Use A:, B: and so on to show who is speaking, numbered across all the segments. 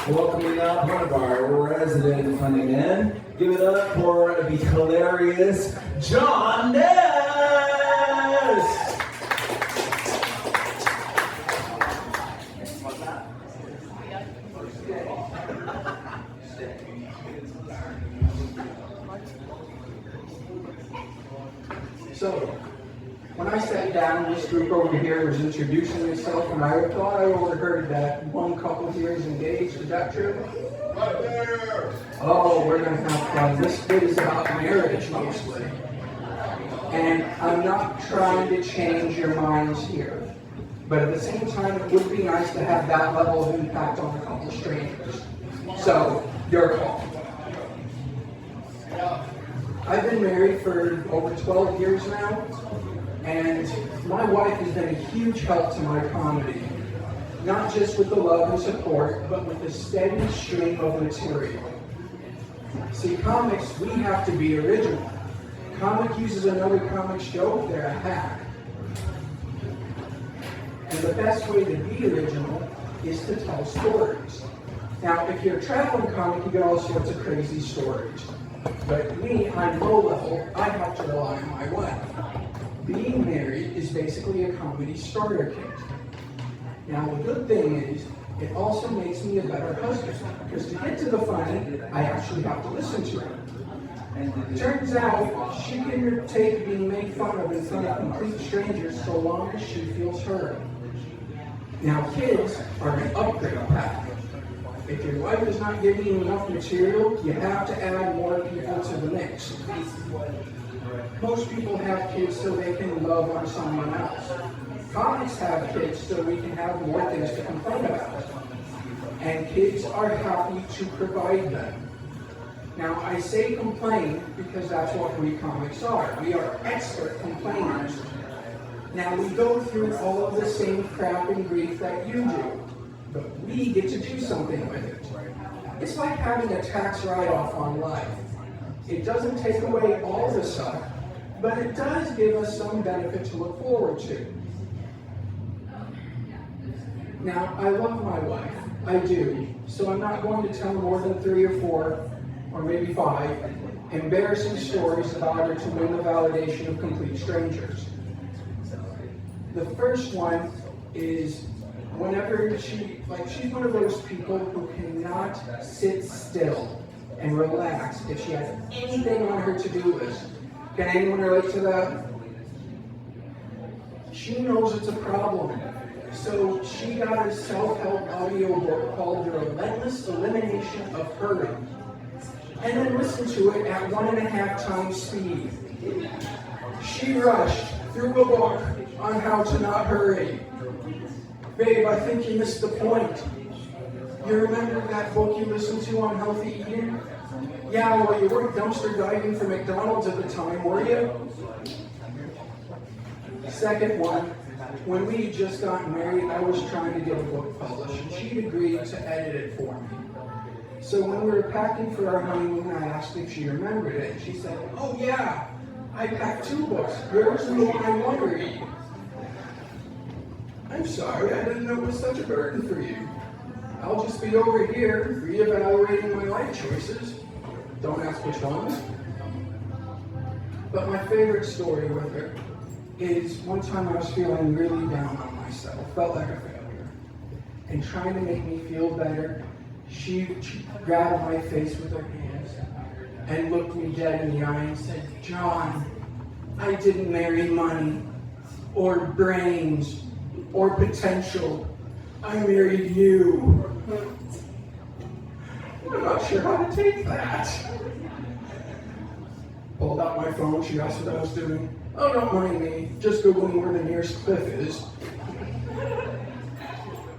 A: Welcoming up one of our resident funny men. Give it up for the hilarious John Ness!
B: So, when I sat down, this group over here was introducing itself, and I thought I overheard that one couple here is engaged. Is that true?
A: Right there!
B: Oh, we're going to have fun. This bit is about marriage mostly. And I'm not trying to change your minds here. But at the same time, it would be nice to have that level of impact on a couple strangers. So, your call. I've been married for over 12 years now, and my wife has been a huge help to my comedy. Not just with the love and support, but with the steady stream of material. See, comics, we have to be original. Comic uses another comic's joke, they're a hack. And the best way to be original is to tell stories. Now, if you're a traveling comic, you get all sorts of crazy stories. But me, I'm low level, I have to rely on my wife. Being married is basically a comedy starter kit. Now, the good thing is, it also makes me a better husband, because to get to the funny, I actually have to listen to her. It turns out, she can take being made fun of in front of complete strangers so long as she feels heard. Now, kids are an upgrade pack. If your wife is not giving you enough material, you have to add more people to the mix. Most people have kids so they can love on someone else. Comics have kids so we can have more things to complain about. And kids are happy to provide them. Now, I say complain because that's what we comics are. We are expert complainers. Now, we go through all of the same crap and grief that you do. But we get to do something with it. It's like having a tax write-off on life. It doesn't take away all the suck, but it does give us some benefit to look forward to. Now, I love my wife. I do. So I'm not going to tell more than 3 or 4, or maybe 5, embarrassing stories about her to win the validation of complete strangers. The first one is whenever she's one of those people who cannot sit still and relax if she has anything on her to-do list. Can anyone relate to that? She knows it's a problem. So she got a self-help audio book called The Relentless Elimination of Hurry. And then listened to it at 1.5 times speed. She rushed through a book on how to not hurry. Babe, I think you missed the point. You remember that book you listened to on healthy eating? Yeah, well, you weren't dumpster diving for McDonald's at the time, were you? Second one, when we just got married, I was trying to get a book published, and she'd agreed to edit it for me. So when we were packing for our honeymoon, I asked if she remembered it, and she said, oh yeah, I packed 2 books, yours and the one I want to read. I'm sorry, I didn't know it was such a burden for you. I'll just be over here, reevaluating my life choices. Don't ask which ones. But my favorite story with her is one time I was feeling really down on myself, felt like a failure. And trying to make me feel better, she grabbed my face with her hands and looked me dead in the eye and said, John, I didn't marry money or brains or potential. I married you. I'm not sure how to take that. Pulled out my phone, she asked what I was doing. Oh, don't mind me, just Googling where the nearest cliff is.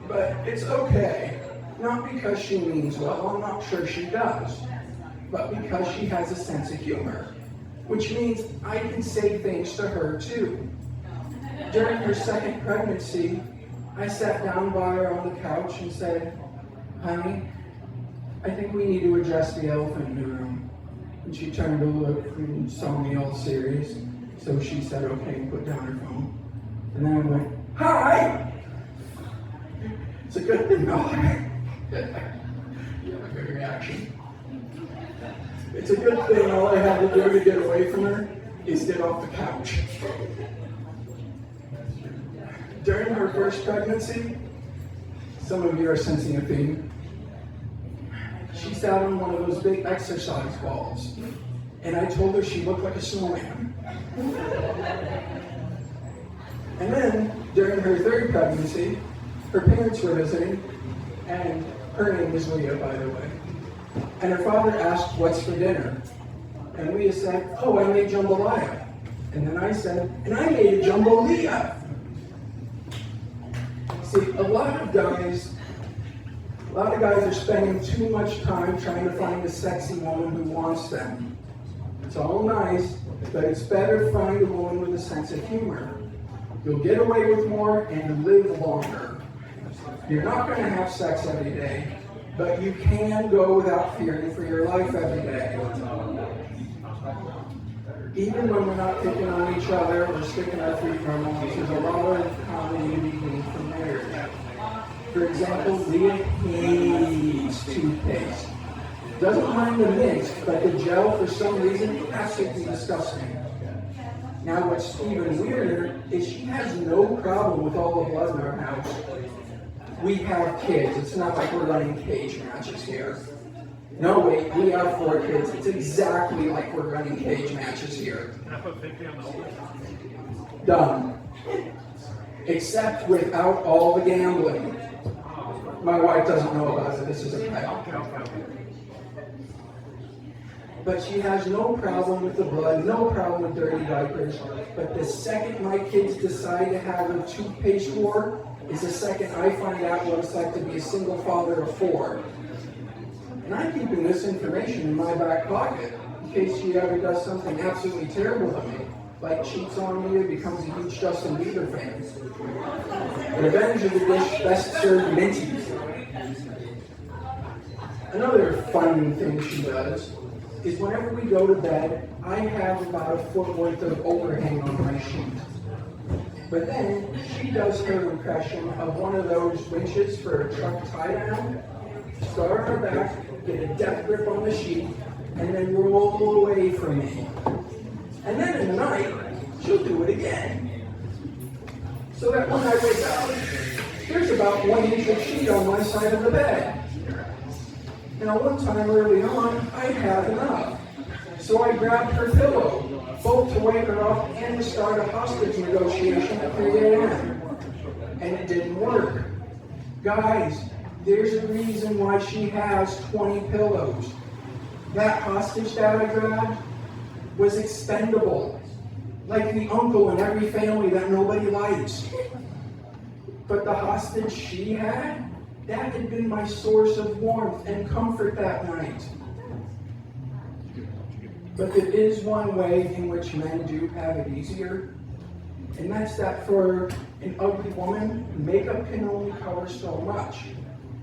B: But it's okay. Not because she means well, I'm not sure she does, but because she has a sense of humor, which means I can say things to her too. During her second pregnancy, I sat down by her on the couch and said, honey, I think we need to address the elephant in the room. And she turned to look and saw me all serious. So she said, okay, and put down her phone. And then I went, hi! It's a good thing, no. Good reaction. It's a good thing all I had to do to get away from her is get off the couch. During her first pregnancy, some of you are sensing a theme. She sat on one of those big exercise balls, and I told her she looked like a snowman. And then, during her third pregnancy, her parents were visiting, and her name is Leah, by the way. And her father asked, "What's for dinner?" And Leah said, "Oh, I made jambalaya." And then I said, "And I made a jambalaya." See, a lot of guys are spending too much time trying to find a sexy woman who wants them. It's all nice, but it's better to find a woman with a sense of humor. You'll get away with more and live longer. You're not going to have sex every day, but you can go without fearing for your life every day. Even when we're not picking on each other or sticking our feet in our mouths, there's a lot of common unity from marriage. For example, Leah hates toothpaste. Doesn't mind the mint, but the gel, for some reason, is absolutely disgusting. Now, what's even weirder is she has no problem with all the blood in our house. We have kids. It's not like we're running cage matches here. No, wait, we have 4 kids. It's exactly like we're running cage matches here. Done. Except without all the gambling. My wife doesn't know about it. This is a pet. But she has no problem with the blood, no problem with dirty diapers. But the second my kids decide to have a toothpaste war is the second I find out what it's like to be a single father of 4. And I'm keeping this information in my back pocket in case she ever does something absolutely terrible to me, like cheats on me or becomes a huge Justin Bieber fan. Revenge of the dish best served minty. Another fun thing she does is whenever we go to bed, I have about a foot worth of overhang on my sheet. But then she does her impression of one of those winches for a truck tie-down, start on her back, get a death grip on the sheet, and then roll away from me. And then in the night, she'll do it again. So that when I wake up, there's about 1 inch of sheet on my side of the bed. Now, one time early on, I had enough. So I grabbed her pillow, both to wake her up and to start a hostage negotiation at 3 a.m. And it didn't work. Guys, there's a reason why she has 20 pillows. That hostage that I grabbed was expendable. Like the uncle in every family that nobody likes. But the hostage she had, that had been my source of warmth and comfort that night. But there is one way in which men do have it easier, and that's that for an ugly woman, makeup can only cover so much.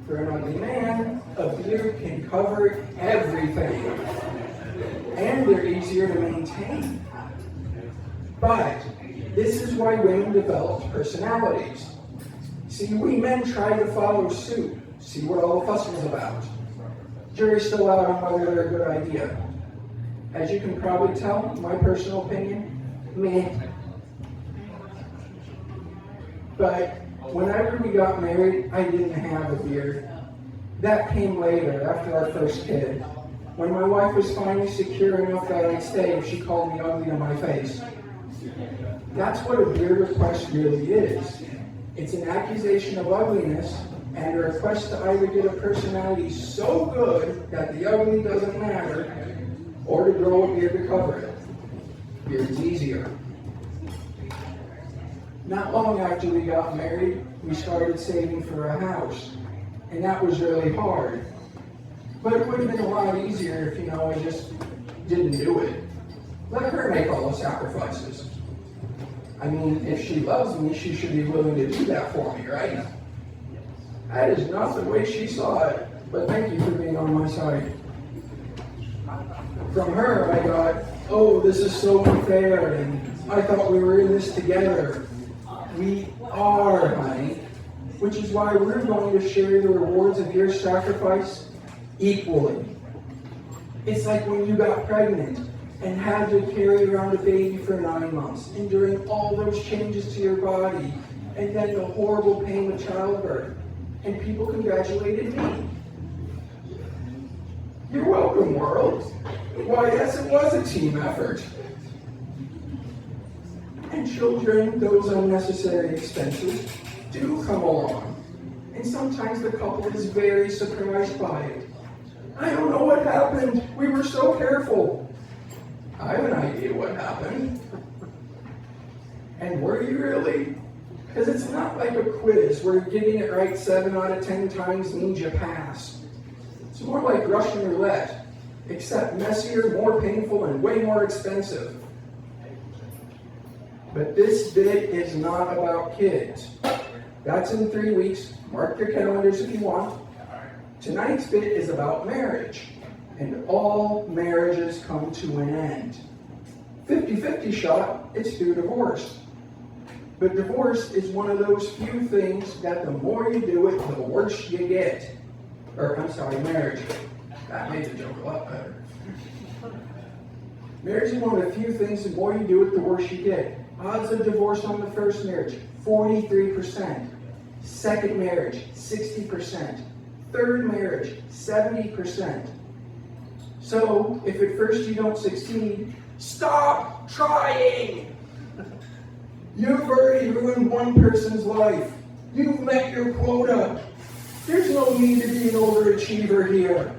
B: For an ugly man, a beard can cover everything. And they're easier to maintain. But this is why women develop personalities. See, we men try to follow suit, see what all the fuss was about. Jury's still out on whether they're a good idea. As you can probably tell, my personal opinion, meh. But whenever we got married, I didn't have a beard. That came later, after our first kid, when my wife was finally secure enough that I'd stay if she called me ugly to my face. That's what a beard request really is. It's an accusation of ugliness and a request to either get a personality so good that the ugly doesn't matter, or to grow a beard to cover it. Beard's easier. Not long after we got married, we started saving for a house, and that was really hard. But it would have been a lot easier if, I just didn't do it. Let her make all the sacrifices. I mean, if she loves me, she should be willing to do that for me, right? That is not the way she saw it, but thank you for being on my side. From her, I got, oh, this is so unfair, and I thought we were in this together. We are, honey, which is why we're going to share the rewards of your sacrifice equally. It's like when you got pregnant and had to carry around a baby for 9 months, enduring all those changes to your body, and then the horrible pain of childbirth. And people congratulated me. You're welcome, world. Why, yes, it was a team effort. And children, those unnecessary expenses, do come along. And sometimes the couple is very surprised by it. I don't know what happened. We were so careful. I have an idea what happened. And were you really? Because it's not like a quiz where getting it right 7 out of 10 times means you pass. It's more like Russian roulette, except messier, more painful, and way more expensive. But this bit is not about kids. That's in 3 weeks. Mark your calendars if you want. Tonight's bit is about marriage, and all marriages come to an end. 50-50 shot, it's through divorce. But divorce is one of those few things that the more you do it, the worse you get. Marriage. That made the joke a lot better. Marriage is one of the few things, the more you do it, the worse you get. Odds of divorce on the first marriage, 43%. Second marriage, 60%. Third marriage, 70%. So, if at first you don't succeed, stop trying! You've already ruined one person's life. You've met your quota. There's no need to be an overachiever here.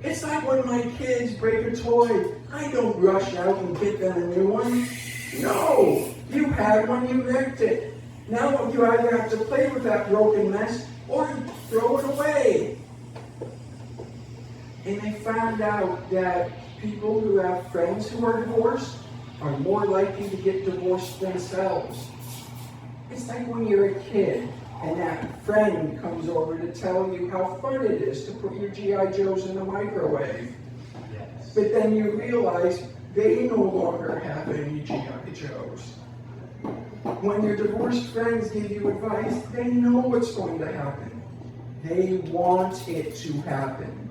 B: It's like when my kids break a toy. I don't rush out and get them a new one. No! You had one, you wrecked it. Now you either have to play with that broken mess or throw it away. And they found out that people who have friends who are divorced are more likely to get divorced themselves. It's like when you're a kid and that friend comes over to tell you how fun it is to put your G.I. Joes in the microwave. Yes. But then you realize they no longer have any G.I. Joes. When your divorced friends give you advice, they know what's going to happen. They want it to happen.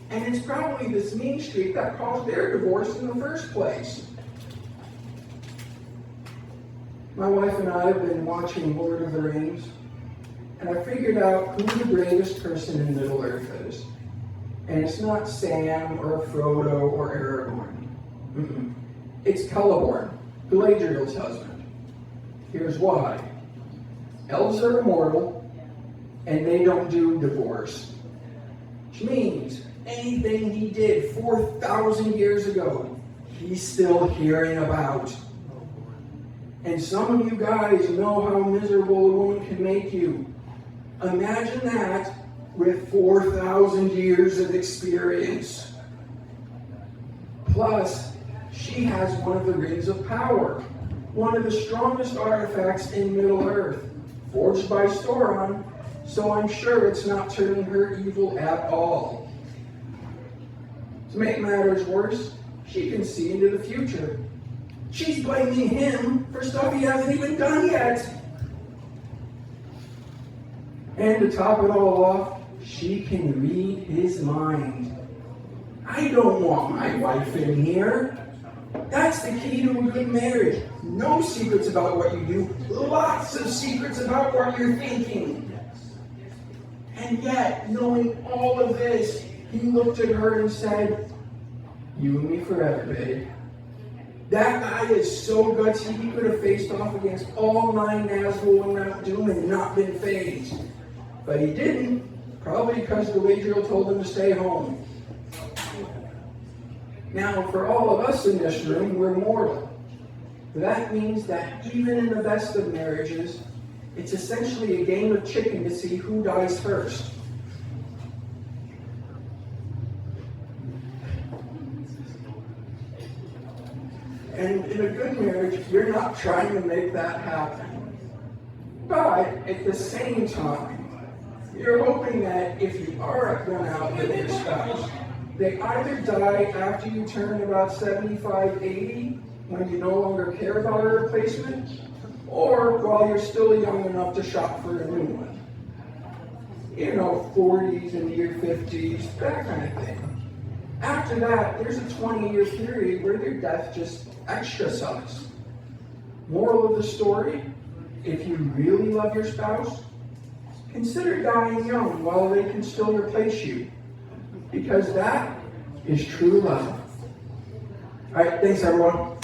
B: And it's probably this mean streak that caused their divorce in the first place. My wife and I have been watching Lord of the Rings, and I figured out who the bravest person in Middle-earth is. And it's not Sam or Frodo or Aragorn. It's Celeborn, Galadriel's husband. Here's why. Elves are immortal, and they don't do divorce. Which means anything he did 4,000 years ago, he's still hearing about. And some of you guys know how miserable a woman can make you. Imagine that with 4,000 years of experience. Plus, she has one of the rings of power, one of the strongest artifacts in Middle-earth, forged by Sauron, so I'm sure it's not turning her evil at all. To make matters worse, she can see into the future. She's blaming him for stuff he hasn't even done yet. And to top it all off, she can read his mind. I don't want my wife in here. That's the key to a good marriage. No secrets about what you do, lots of secrets about what you're thinking. And yet, knowing all of this, he looked at her and said, "You and me forever, babe." That guy is so gutsy, he could have faced off against all 9 Nazgul and Mount Doom and not been fazed. But he didn't, probably because Galadriel told him to stay home. Now, for all of us in this room, we're mortal. That means that even in the best of marriages, it's essentially a game of chicken to see who dies first. And in a good marriage, you're not trying to make that happen. But at the same time, you're hoping that if you are going out with your spouse, they either die after you turn about 75, 80, when you no longer care about a replacement, or while you're still young enough to shop for a new one. 40s into your 50s, that kind of thing. After that, there's a 20-year period where their death just extra sucks. Moral of the story, if you really love your spouse, consider dying young while they can still replace you, because that is true love. All right, thanks everyone.